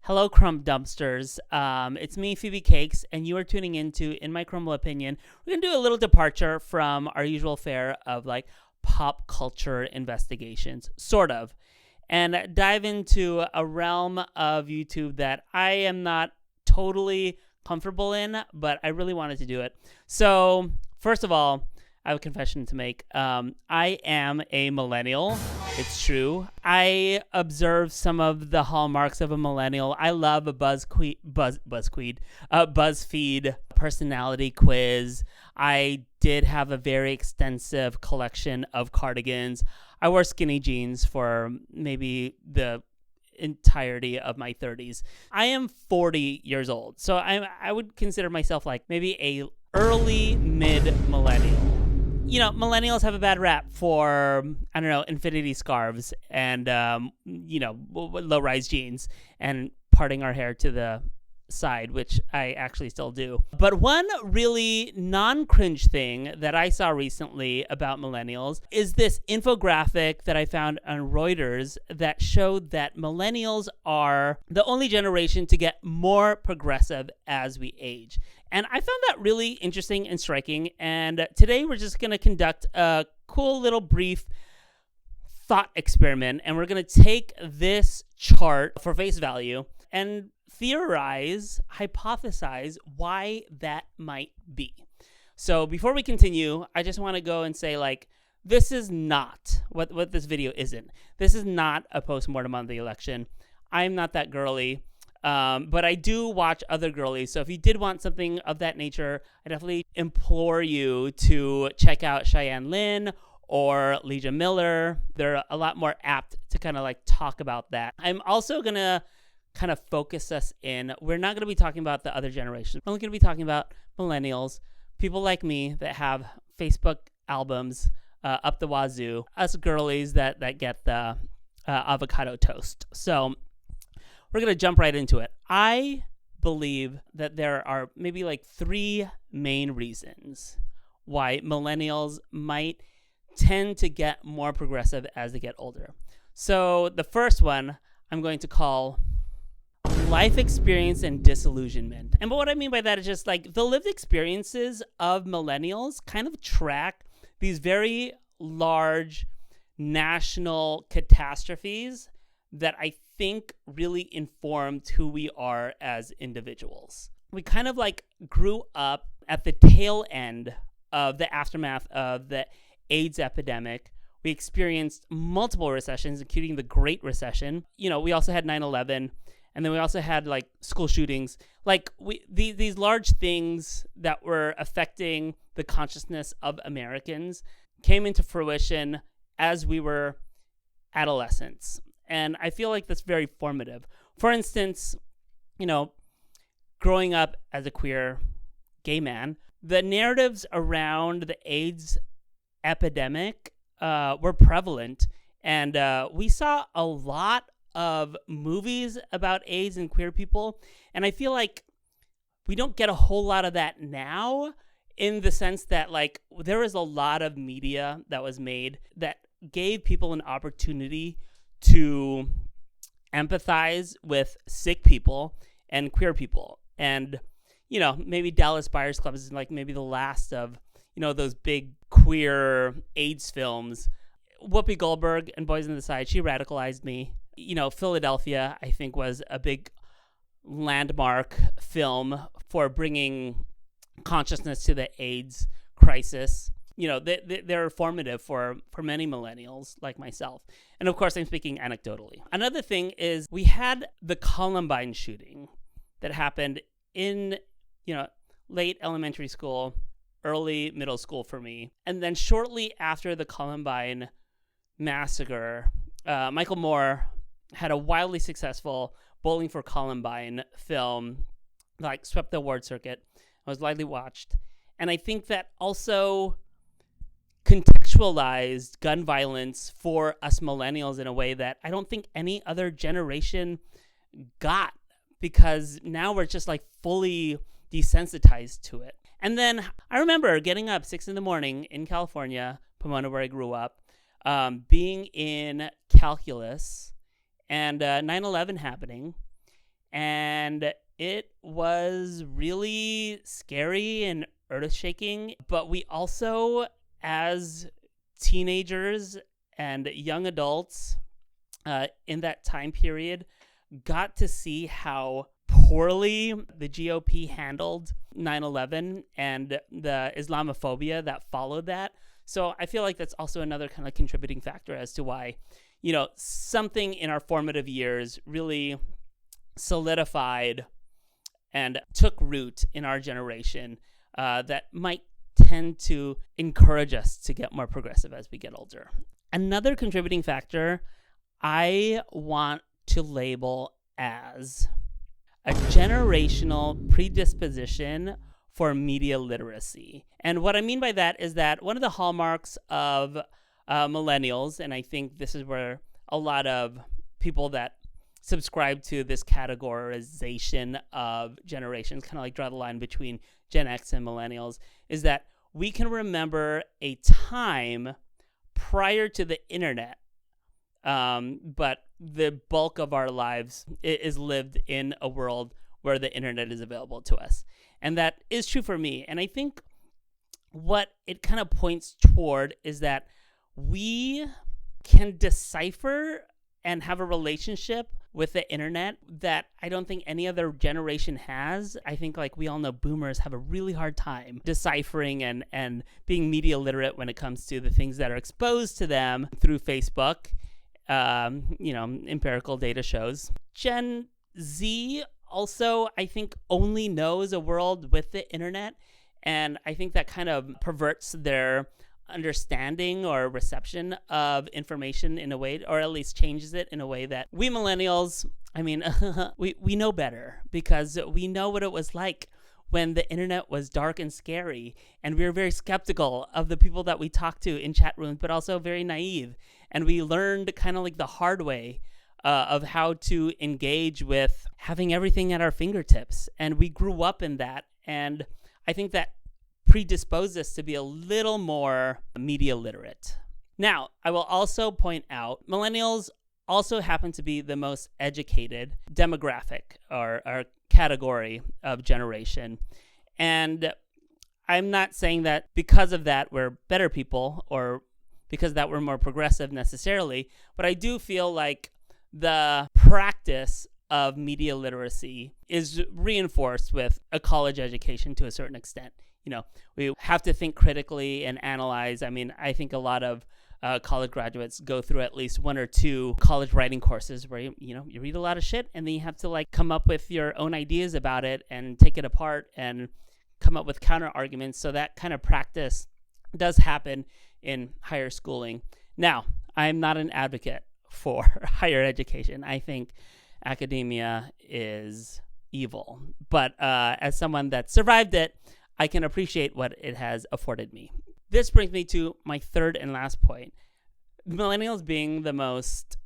Hello, Crumb Dumpsters. It's me, Phoebe Cakes, and you are tuning into In My Crumble Opinion. We're going to do a little departure from our usual fare of like pop culture investigations, sort of, and dive into a realm of YouTube that I am not totally comfortable in, but I really wanted to do it. So, first of all, I have a confession to make. I am a millennial. It's true. I observe some of the hallmarks of a millennial. I love a BuzzFeed personality quiz. I did have a very extensive collection of cardigans. I wore skinny jeans for maybe the entirety of my 30s. I am 40 years old, so I would consider myself like maybe a early mid millennial. You know, millennials have a bad rap for, I don't know, infinity scarves and, low-rise jeans and parting our hair to the side, which I actually still do. But one really non-cringe thing that I saw recently about millennials is this infographic that I found on Reuters that showed that millennials are the only generation to get more progressive as we age. And I found that really interesting and striking. And today we're just going to conduct a cool little brief thought experiment. And we're going to take this chart for face value and theorize, hypothesize why that might be. So before we continue, I just want to go and say, like, this is not what this video isn't. This is not a postmortem on the election. I'm not that girly. But I do watch other girlies. So if you did want something of that nature, I definitely implore you to check out Cheyenne Lynn or Legia Miller. They're a lot more apt to kind of like talk about that. I'm also going to kind of focus us in. We're not going to be talking about the other generations. We're only going to be talking about millennials, people like me that have Facebook albums up the wazoo, us girlies that get the avocado toast. So we're going to jump right into it. I believe that there are maybe like three main reasons why millennials might tend to get more progressive as they get older. So the first one I'm going to call life experience and disillusionment. And what I mean by that is just like the lived experiences of millennials kind of track these very large national catastrophes that I think really informed who we are as individuals. We kind of like grew up at the tail end of the aftermath of the AIDS epidemic. We experienced multiple recessions, including the Great Recession. You know, we also had 9/11, and then we also had like school shootings. Like these large things that were affecting the consciousness of Americans came into fruition as we were adolescents. And I feel like that's very formative. For instance, you know, growing up as a queer gay man, the narratives around the AIDS epidemic were prevalent. And we saw a lot of movies about AIDS and queer people. And I feel like we don't get a whole lot of that now, in the sense that like there is a lot of media that was made that gave people an opportunity to empathize with sick people and queer people. And, you know, maybe Dallas Buyers Club is like maybe the last of, you know, those big queer AIDS films. Whoopi Goldberg and Boys on the Side, she radicalized me. You know, Philadelphia, I think, was a big landmark film for bringing consciousness to the AIDS crisis. You know, they're formative for many millennials like myself. And of course, I'm speaking anecdotally. Another thing is we had the Columbine shooting that happened in, you know, late elementary school, early middle school for me. And then shortly after the Columbine massacre, Michael Moore had a wildly successful Bowling for Columbine film, like swept the award circuit, was widely watched. And I think that also contextualized gun violence for us millennials in a way that I don't think any other generation got, because now we're just like fully desensitized to it. And then I remember getting up 6 a.m. in California, Pomona, where I grew up, being in calculus and 9/11 happening. And it was really scary and earth-shaking. But we also, as teenagers and young adults in that time period, got to see how poorly the GOP handled 9/11 and the Islamophobia that followed that. So I feel like that's also another kind of contributing factor as to why, something in our formative years really solidified and took root in our generation that might tend to encourage us to get more progressive as we get older. Another contributing factor I want to label as a generational predisposition for media literacy. And what I mean by that is that one of the hallmarks of millennials, and I think this is where a lot of people that subscribe to this categorization of generations kind of like draw the line between Gen X and millennials, is that we can remember a time prior to the internet, but the bulk of our lives is lived in a world where the internet is available to us. And that is true for me. And I think what it kind of points toward is that we can decipher and have a relationship with the internet that I don't think any other generation has. I think like we all know boomers have a really hard time deciphering and being media literate when it comes to the things that are exposed to them through Facebook. Empirical data shows. Gen Z also, I think, only knows a world with the internet. And I think that kind of perverts their understanding or reception of information in a way, or at least changes it in a way that we millennials, we know better, because we know what it was like when the internet was dark and scary, and we were very skeptical of the people that we talked to in chat rooms, but also very naive. And we learned kind of like the hard way of how to engage with having everything at our fingertips. And we grew up in that. And I think that predisposed us to be a little more media literate. Now, I will also point out, millennials also happen to be the most educated demographic or category of generation. And I'm not saying that because of that we're better people or because that we're more progressive necessarily, but I do feel like the practice of media literacy is reinforced with a college education to a certain extent. We have to think critically and analyze. I think a lot of college graduates go through at least one or two college writing courses where you read a lot of shit and then you have to like come up with your own ideas about it and take it apart and come up with counter arguments. So that kind of practice does happen in higher schooling. Now, I'm not an advocate for higher education. I think academia is evil, but as someone that survived it, I can appreciate what it has afforded me. This brings me to my third and last point. Millennials being the most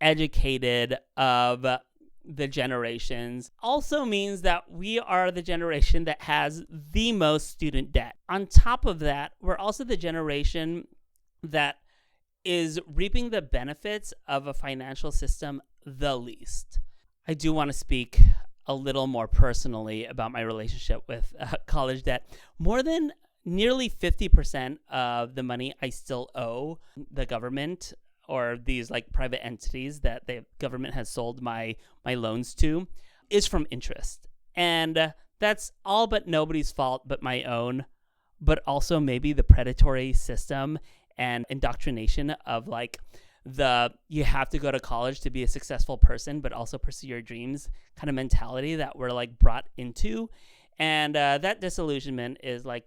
educated of the generations also means that we are the generation that has the most student debt. On top of that, we're also the generation that is reaping the benefits of a financial system the least. I do want to speak a little more personally about my relationship with college debt. More than nearly 50% of the money I still owe the government or these like private entities that the government has sold my loans to is from interest. And that's all but nobody's fault but my own, but also maybe the predatory system and indoctrination of like you have to go to college to be a successful person, but also pursue your dreams kind of mentality that we're like brought into. And that disillusionment is like,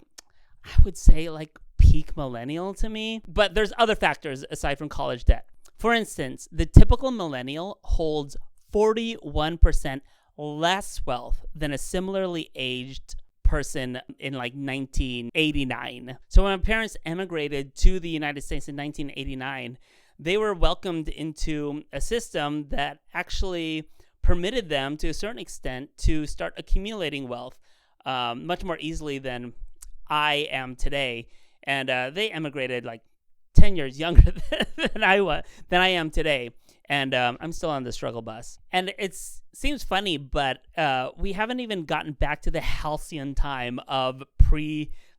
I would say like peak millennial to me. But there's other factors aside from college debt. For instance, the typical millennial holds 41% less wealth than a similarly aged person in like 1989. So when my parents emigrated to the United States in 1989, they were welcomed into a system that actually permitted them to a certain extent to start accumulating wealth much more easily than I am today. And they emigrated like 10 years younger than I am today. And I'm still on the struggle bus. And it seems funny, but we haven't even gotten back to the halcyon time of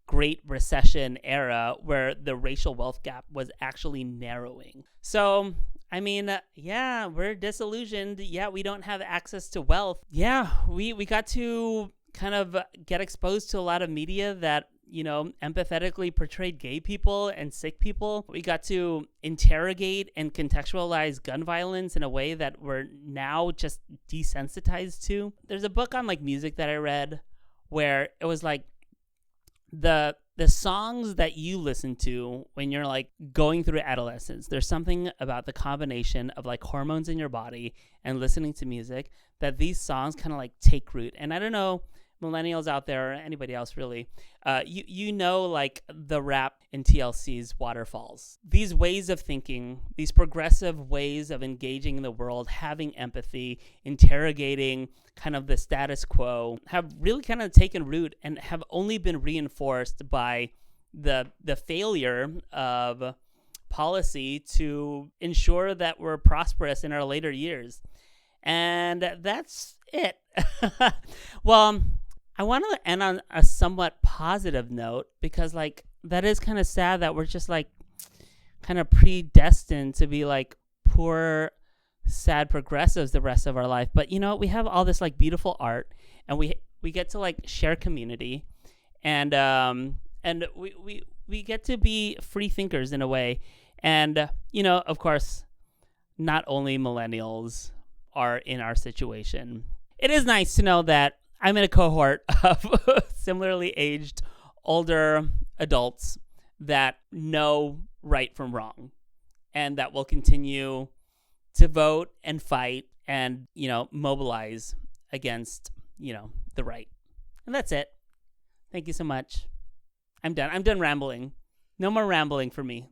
Great Recession era where the racial wealth gap was actually narrowing. So, I mean, yeah, we're disillusioned. Yeah, we don't have access to wealth. Yeah, we got to kind of get exposed to a lot of media that, empathetically portrayed gay people and sick people. We got to interrogate and contextualize gun violence in a way that we're now just desensitized to. There's a book on music that I read where it was the songs that you listen to when you're going through adolescence. There's something about the combination of hormones in your body and listening to music that these songs kind of take root. And I don't know, millennials out there or anybody else really, the rap in TLC's Waterfalls. These ways of thinking, these progressive ways of engaging in the world, having empathy, interrogating kind of the status quo, have really kind of taken root and have only been reinforced by the failure of policy to ensure that we're prosperous in our later years. And that's it. Well, I want to end on a somewhat positive note because that is kind of sad that we're just kind of predestined to be poor, sad progressives the rest of our life. But we have all this beautiful art, and we get to share community, and we get to be free thinkers in a way. And of course, not only millennials are in our situation. It is nice to know that I'm in a cohort of similarly aged older adults that know right from wrong and that will continue to vote and fight and, mobilize against, the right. And that's it. Thank you so much. I'm done. I'm done rambling. No more rambling for me.